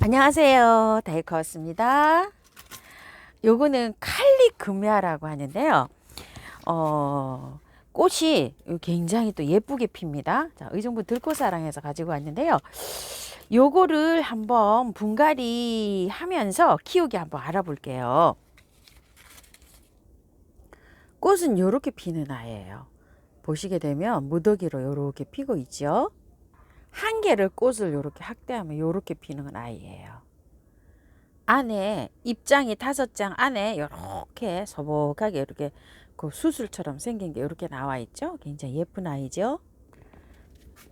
안녕하세요. 다이커스입니다. 요거는 칼리금야라고 하는데요. 꽃이 굉장히 또 예쁘게 핍니다. 자, 의정부 들꽃사랑에서 가지고 왔는데요. 요거를 한번 분갈이 하면서 키우기 한번 알아볼게요. 꽃은 요렇게 피는 아이예요. 보시게 되면 무더기로 요렇게 피고 있죠. 한 개를 꽃을 요렇게 확대하면 요렇게 피는 아이예요. 안에 잎장이 5장 안에 요렇게 소복하게 이렇게 그 수술처럼 생긴 게 이렇게 나와 있죠. 굉장히 예쁜 아이죠.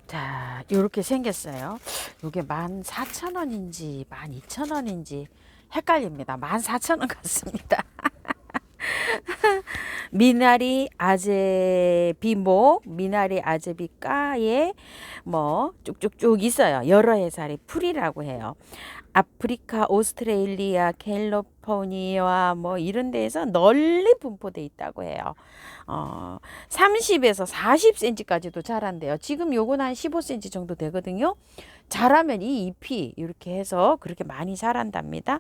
자, 요렇게 생겼어요. 요게 14,000원인지 12,000원인지 헷갈립니다. 14,000원 같습니다. 미나리 아제비목, 미나리 아제비가에 뭐 쭉쭉쭉 있어요. 여러 해살이 풀이라고 해요. 아프리카, 오스트레일리아, 캘리포니아 뭐 이런 데에서 널리 분포돼 있다고 해요. 30에서 40cm까지도 자란대요. 지금 요건 한 15cm 정도 되거든요. 자라면 이 잎이 이렇게 해서 그렇게 많이 자란답니다.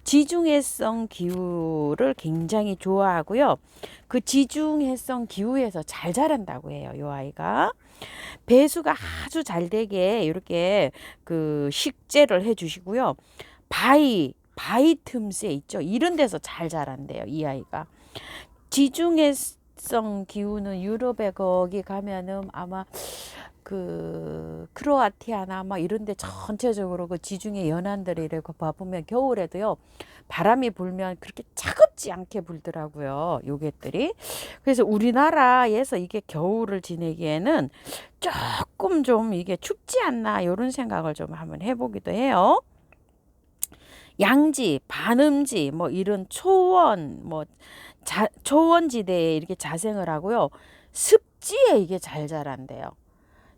지중해성 기후를 굉장히 좋아하고요. 그 지중해성 기후에서 잘 자란다고 해요. 요 아이가. 배수가 아주 잘 되게 이렇게 그 식재를 해 주시고요. 바위 틈새 있죠. 이런 데서 잘 자란대요. 이 아이가. 지중해성 기후는 유럽에 거기 가면은 아마 그 크로아티아나 막 이런 데 전체적으로 그 지중해 연안들이 이렇게 봐보면 겨울에도요. 바람이 불면 그렇게 차갑지 않게 불더라고요. 요것들이. 그래서 우리나라에서 이게 겨울을 지내기에는 조금 좀 이게 춥지 않나 이런 생각을 좀 한번 해보기도 해요. 양지, 반음지, 뭐 이런 초원, 뭐 초원지대에 이렇게 자생을 하고요. 습지에 이게 잘 자란대요.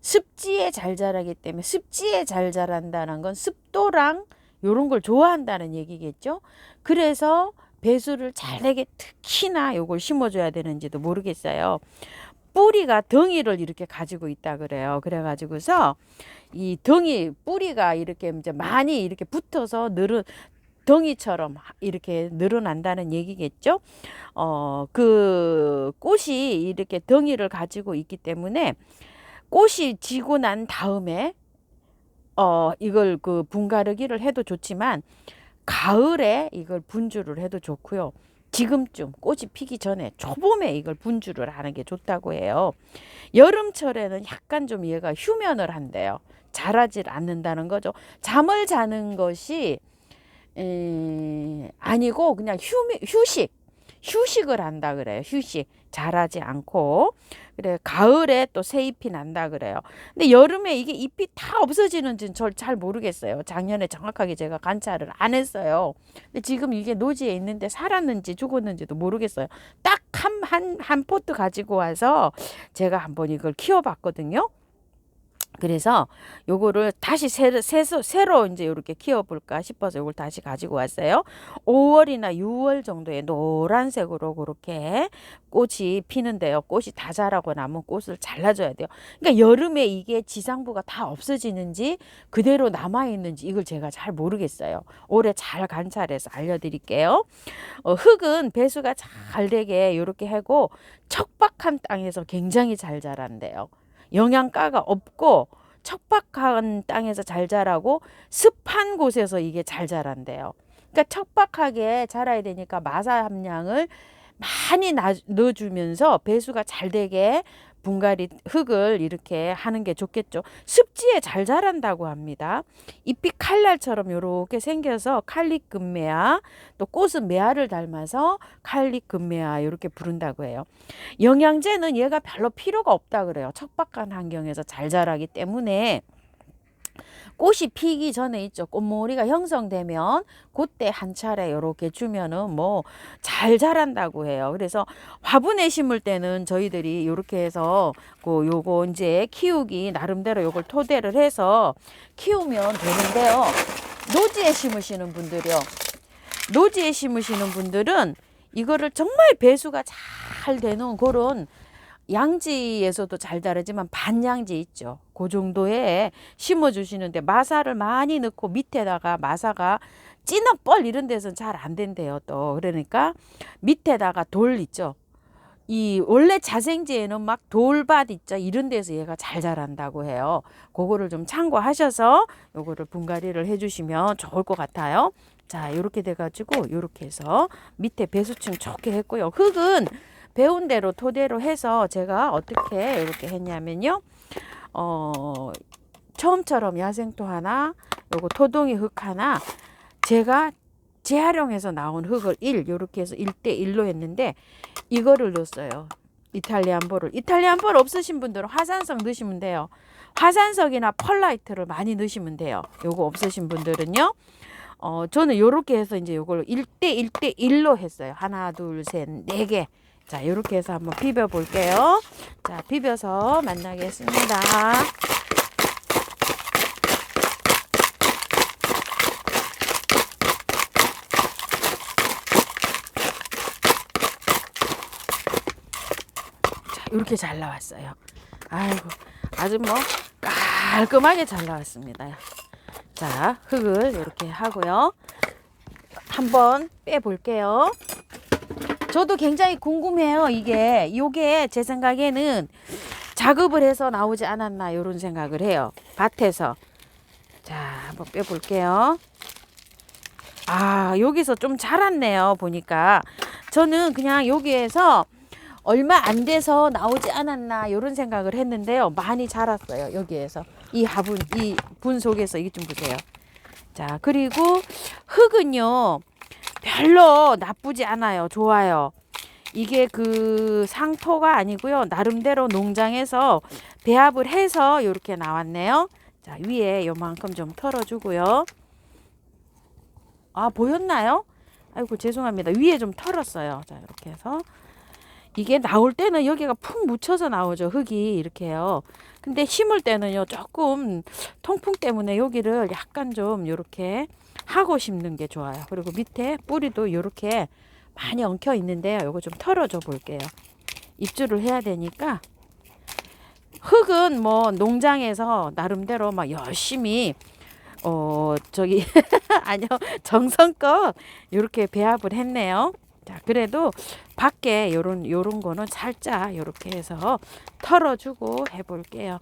습지에 잘 자라기 때문에 습지에 잘 자란다는 건 습도랑 요런 걸 좋아한다는 얘기겠죠. 그래서 배수를 잘 내게 특히나 요걸 심어줘야 되는지도 모르겠어요. 뿌리가 덩이를 이렇게 가지고 있다 그래요. 그래가지고서 이 덩이 뿌리가 이렇게 이제 많이 이렇게 붙어서 덩이처럼 이렇게 늘어난다는 얘기겠죠. 그 꽃이 이렇게 덩이를 가지고 있기 때문에 꽃이 지고 난 다음에 이걸 그 분가르기를 해도 좋지만 가을에 이걸 분주를 해도 좋고요. 지금쯤 꽃이 피기 전에 초봄에 이걸 분주를 하는 게 좋다고 해요. 여름철에는 약간 좀 얘가 휴면을 한대요. 자라질 않는다는 거죠. 잠을 자는 것이 아니고 그냥 휴식을 한다 그래요. 휴식. 자라지 않고. 그래 가을에 또 새 잎이 난다 그래요. 근데 여름에 이게 잎이 다 없어지는지는 잘 모르겠어요. 작년에 정확하게 제가 관찰을 안 했어요. 근데 지금 이게 노지에 있는데 살았는지 죽었는지도 모르겠어요. 딱 한 포트 가지고 와서 제가 한번 이걸 키워봤거든요. 그래서 요거를 다시 새로 이제 이렇게 키워볼까 싶어서 요걸 다시 가지고 왔어요. 5월이나 6월 정도에 노란색으로 그렇게 꽃이 피는데요. 꽃이 다 자라고 남은 꽃을 잘라줘야 돼요. 그러니까 여름에 이게 지상부가 다 없어지는지 그대로 남아있는지 이걸 제가 잘 모르겠어요. 올해 잘 관찰해서 알려드릴게요. 흙은 배수가 잘 되게 이렇게 하고 척박한 땅에서 굉장히 잘 자란대요. 영양가가 없고 척박한 땅에서 잘 자라고 습한 곳에서 이게 잘 자란대요. 그러니까 척박하게 자라야 되니까 마사 함량을 많이 넣어주면서 배수가 잘 되게 분갈이 흙을 이렇게 하는 게 좋겠죠. 습지에 잘 자란다고 합니다. 잎이 칼날처럼 이렇게 생겨서 칼리금메아, 또 꽃은 메아를 닮아서 칼리금메아 이렇게 부른다고 해요. 영양제는 얘가 별로 필요가 없다 그래요. 척박한 환경에서 잘 자라기 때문에. 꽃이 피기 전에 있죠. 꽃모리가 형성되면 그때 한 차례 이렇게 주면은 뭐 잘 자란다고 해요. 그래서 화분에 심을 때는 저희들이 이렇게 해서 요거 이제 키우기 나름대로 요걸 토대를 해서 키우면 되는데요. 노지에 심으시는 분들은 이거를 정말 배수가 잘 되는 그런 양지에서도 잘 자라지만 반양지 있죠. 그 정도에 심어 주시는데 마사를 많이 넣고 밑에다가 마사가 찐업벌 이런 데서는 잘 안 된대요. 또 그러니까 밑에다가 돌 있죠. 이 원래 자생지에는 막 돌밭 있죠. 이런 데서 얘가 잘 자란다고 해요. 그거를 좀 참고하셔서 요거를 분갈이를 해주시면 좋을 것 같아요. 자, 이렇게 돼가지고 이렇게 해서 밑에 배수층 좋게 했고요. 흙은 배운 대로 토대로 해서 제가 어떻게 이렇게 했냐면요. 처음처럼 야생토 하나, 요거 토동이 흙 하나, 제가 재활용해서 나온 흙을 이렇게 해서 1대1로 했는데 이거를 넣었어요. 이탈리안 볼 없으신 분들은 화산석 넣으시면 돼요. 화산석이나 펄라이트를 많이 넣으시면 돼요. 요거 없으신 분들은요. 저는 요렇게 해서 이제 요걸 1대1로 했어요. 하나, 둘, 셋, 4개. 자, 요렇게 해서 한번 비벼 볼게요. 자, 비벼서 만나겠습니다. 이렇게 잘 나왔어요. 아이고, 아주 뭐 깔끔하게 잘 나왔습니다. 자, 흙을 이렇게 하고요. 한번 빼볼게요. 저도 굉장히 궁금해요. 요게 제 생각에는 작업을 해서 나오지 않았나 이런 생각을 해요. 밭에서. 자, 한번 빼볼게요. 아, 여기서 좀 자랐네요. 보니까 저는 그냥 여기에서 얼마 안 돼서 나오지 않았나 이런 생각을 했는데요. 많이 자랐어요. 여기에서 이 분 속에서 이게 좀 보세요. 자, 그리고 흙은요 별로 나쁘지 않아요. 좋아요. 이게 그 상토가 아니고요. 나름대로 농장에서 배합을 해서 이렇게 나왔네요. 자, 위에 요만큼 좀 털어주고요. 아, 보였나요? 아이고, 죄송합니다. 위에 좀 털었어요. 자, 이렇게 해서 이게 나올 때는 여기가 푹 묻혀서 나오죠. 흙이 이렇게요. 근데 심을 때는요 조금 통풍 때문에 여기를 약간 좀 이렇게 하고 심는 게 좋아요. 그리고 밑에 뿌리도 이렇게 많이 엉켜 있는데요. 요거 좀 털어줘 볼게요. 입주를 해야 되니까. 흙은 뭐 농장에서 나름대로 막 열심히 아니요, 정성껏 이렇게 배합을 했네요. 자, 그래도 밖에 요런 거는 살짝 이렇게 해서 털어주고 해볼게요.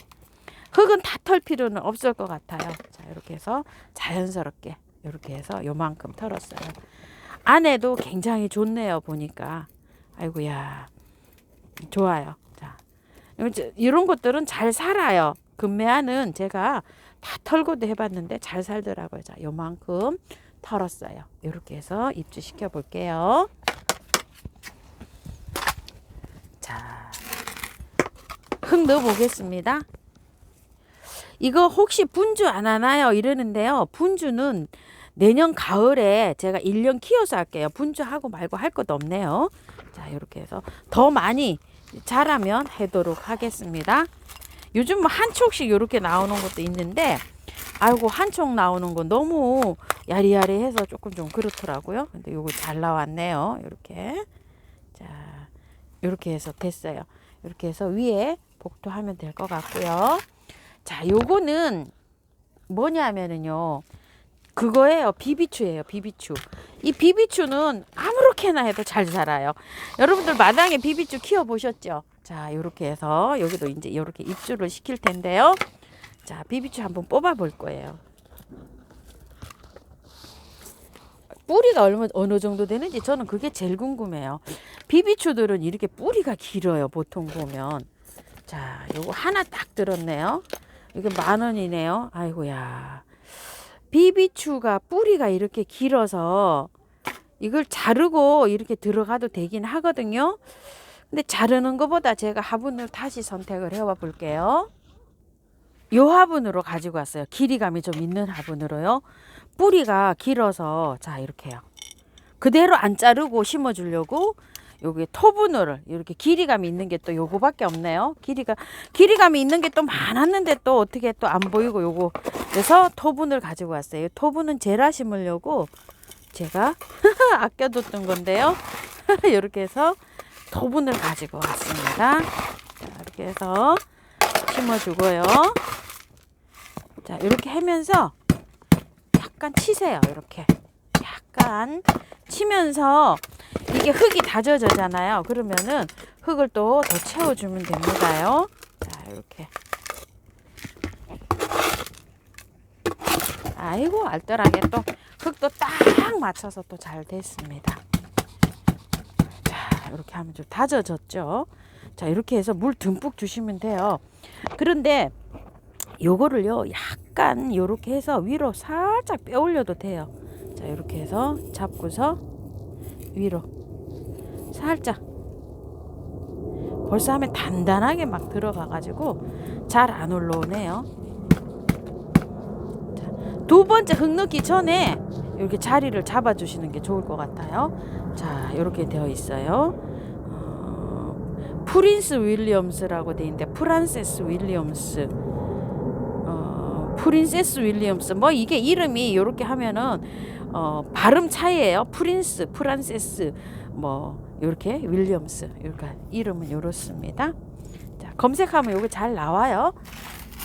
흙은 다 털 필요는 없을 것 같아요. 자, 이렇게 해서 자연스럽게 이렇게 해서 요만큼 털었어요. 안에도 굉장히 좋네요. 보니까 아이고야, 좋아요. 자, 이런 것들은 잘 살아요. 금매화는 제가 다 털고도 해봤는데 잘 살더라고요. 자, 요만큼 털었어요. 이렇게 해서 입주시켜 볼게요. 자, 흙 넣어 보겠습니다. 이거 혹시 분주 안 하나요? 이러는데요. 분주는 내년 가을에 제가 1년 키워서 할게요. 분주하고 말고 할 것도 없네요. 자, 이렇게 해서 더 많이 자라면 하도록 하겠습니다. 요즘 뭐 한 촉씩 이렇게 나오는 것도 있는데 아이고, 한 촉 나오는 건 너무 야리야리해서 조금 좀 그렇더라고요. 근데 요거 잘 나왔네요. 이렇게. 자, 이렇게 해서 됐어요. 이렇게 해서 위에 복도하면 될 것 같고요. 자, 요거는 뭐냐면은요. 그거예요. 비비추예요. 비비추. 이 비비추는 아무렇게나 해도 잘 자라요. 여러분들 마당에 비비추 키워 보셨죠? 자, 요렇게 해서 여기도 이제 요렇게 입주를 시킬 텐데요. 자, 비비추 한번 뽑아 볼 거예요. 뿌리가 어느 정도 되는지 저는 그게 제일 궁금해요. 비비추들은 이렇게 뿌리가 길어요. 보통 보면. 자, 요거 하나 딱 들었네요. 이게 10,000원이네요. 아이고야. 비비추가 뿌리가 이렇게 길어서 이걸 자르고 이렇게 들어가도 되긴 하거든요. 근데 자르는 것보다 제가 화분을 다시 선택을 해와 볼게요. 요 화분으로 가지고 왔어요. 길이감이 좀 있는 화분으로요. 뿌리가 길어서 자, 이렇게요. 그대로 안 자르고 심어 주려고 여기 토분을 이렇게 길이감이 있는 게 또 요거밖에 없네요. 길이감이 있는 게 또 많았는데 또 어떻게 또 안 보이고 요거. 그래서 토분을 가지고 왔어요. 토분은 제라 심으려고 제가 아껴뒀던 건데요. 이렇게 해서 토분을 가지고 왔습니다. 자, 이렇게 해서 심어주고요. 자, 이렇게 하면서 약간 치세요. 이렇게 약간 치면서 이게 흙이 다져져잖아요. 그러면은 흙을 또 더 채워주면 됩니다요. 자, 이렇게. 아이고, 알뜰하게 또 흙도 딱 맞춰서 또 잘 됐습니다. 자, 이렇게 하면 좀 다져졌죠. 자, 이렇게 해서 물 듬뿍 주시면 돼요. 그런데 요거를요, 약간 요렇게 해서 위로 살짝 빼 올려도 돼요. 자, 이렇게 해서 잡고서 위로 살짝. 벌써 하면 단단하게 막 들어가 가지고 잘 안 올라오네요. 자, 두 번째 흙 넣기 전에 이렇게 자리를 잡아 주시는 게 좋을 것 같아요. 자, 이렇게 되어 있어요. 프린스 윌리엄스라고 되어 있는데 프란세스 윌리엄스, 프린세스 윌리엄스, 뭐 이게 이름이 이렇게 하면은 발음 차이예요. 프린스, 프란세스, 뭐 이렇게 윌리엄스, 이렇게 이름은 이렇습니다. 자, 검색하면 요거 잘 나와요.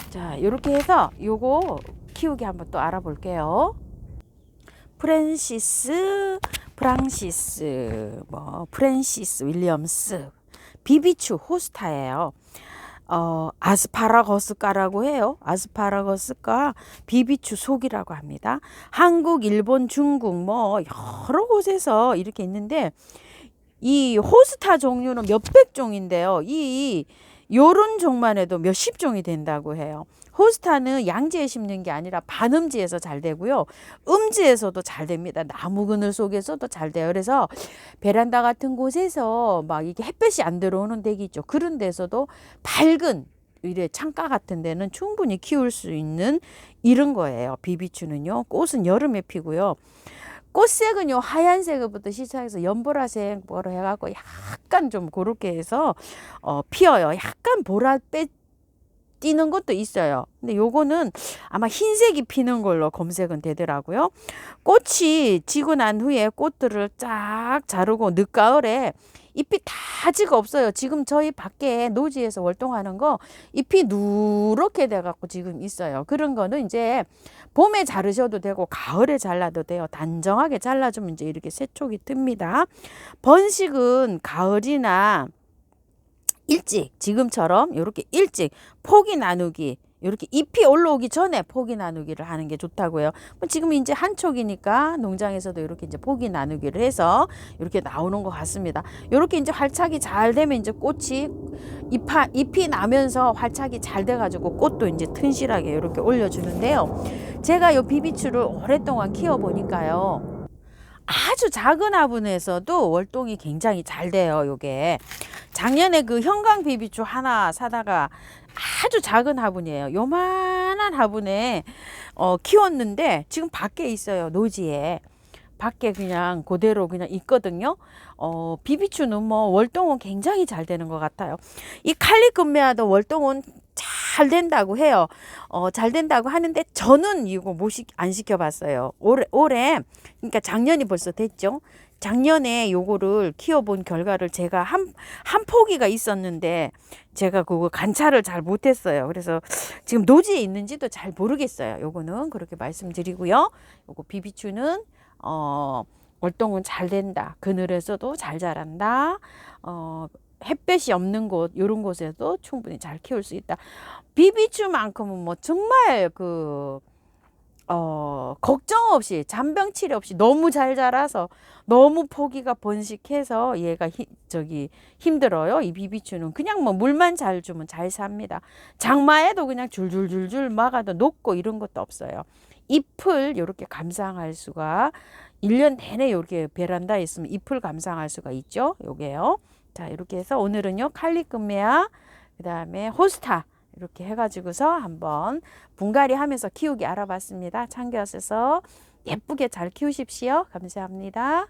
자, 이렇게 해서 요거 키우기 한번 또 알아볼게요. 프란시스, 뭐 프랜시스 윌리엄스, 비비추 호스타예요. 아스파라거스과라고 해요. 아스파라거스과 비비추 속이라고 합니다. 한국, 일본, 중국 뭐 여러 곳에서 이렇게 있는데 이 호스타 종류는 몇백 종인데요. 요런 종만 해도 몇십 종이 된다고 해요. 호스타는 양지에 심는 게 아니라 반음지에서 잘 되고요. 음지에서도 잘 됩니다. 나무 그늘 속에서도 잘 돼요. 그래서 베란다 같은 곳에서 막 이게 햇볕이 안 들어오는 데기 있죠. 그런 데서도 밝은 이래 창가 같은 데는 충분히 키울 수 있는 이런 거예요. 비비추는요. 꽃은 여름에 피고요. 꽃색은요, 하얀색부터 시작해서 연보라색 뭐로 해갖고 약간 좀 그렇게 해서 피어요. 약간 보랏빛 띄는 것도 있어요. 근데 요거는 아마 흰색이 피는 걸로 검색은 되더라고요. 꽃이 지고 난 후에 꽃들을 쫙 자르고 늦가을에 잎이 다 지가 없어요. 지금 저희 밖에 노지에서 월동하는 거 잎이 누렇게 돼갖고 지금 있어요. 그런 거는 이제 봄에 자르셔도 되고 가을에 잘라도 돼요. 단정하게 잘라주면 이제 이렇게 새촉이 듭니다. 번식은 가을이나 일찍, 지금처럼 이렇게 일찍 포기 나누기, 이렇게 잎이 올라오기 전에 포기 나누기를 하는 게 좋다고요. 지금 이제 한 촉이니까 농장에서도 이렇게 이제 포기 나누기를 해서 이렇게 나오는 것 같습니다. 이렇게 이제 활착이 잘 되면 이제 꽃이 잎이 나면서 활착이 잘 돼가지고 꽃도 이제 튼실하게 이렇게 올려주는데요. 제가 이 비비추를 오랫동안 키워 보니까요. 아주 작은 화분에서도 월동이 굉장히 잘 돼요. 요게 작년에 그 형광 비비추 하나 사다가 아주 작은 화분이에요. 요만한 화분에 키웠는데 지금 밖에 있어요. 노지에 밖에 그냥 그대로 그냥 있거든요. 비비추는 뭐 월동은 굉장히 잘 되는 것 같아요. 이 칼리금메아도 월동은 잘 된다고 해요. 잘 된다고 하는데 저는 이거 안 시켜봤어요. 올해 그러니까 작년이 벌써 됐죠. 작년에 요거를 키워본 결과를 제가 한 포기가 있었는데 제가 그거 관찰을 잘 못했어요. 그래서 지금 노지에 있는지도 잘 모르겠어요. 요거는 그렇게 말씀드리고요. 요거 비비추는 월동은 잘 된다. 그늘에서도 잘 자란다. 햇볕이 없는 곳, 이런 곳에도 충분히 잘 키울 수 있다. 비비추만큼은 뭐 정말 걱정 없이, 잔병 치레 없이 너무 잘 자라서 너무 포기가 번식해서 얘가 힘들어요. 이 비비추는 그냥 뭐 물만 잘 주면 잘 삽니다. 장마에도 그냥 줄줄줄줄 막아도 녹고 이런 것도 없어요. 잎을 이렇게 감상할 수가 1년 내내 이렇게 베란다에 있으면 잎을 감상할 수가 있죠. 요게요. 자, 이렇게 해서 오늘은요, 칼리금메아, 그 다음에 호스타, 이렇게 해가지고서 한번 분갈이 하면서 키우기 알아봤습니다. 참견하셔서 예쁘게 잘 키우십시오. 감사합니다.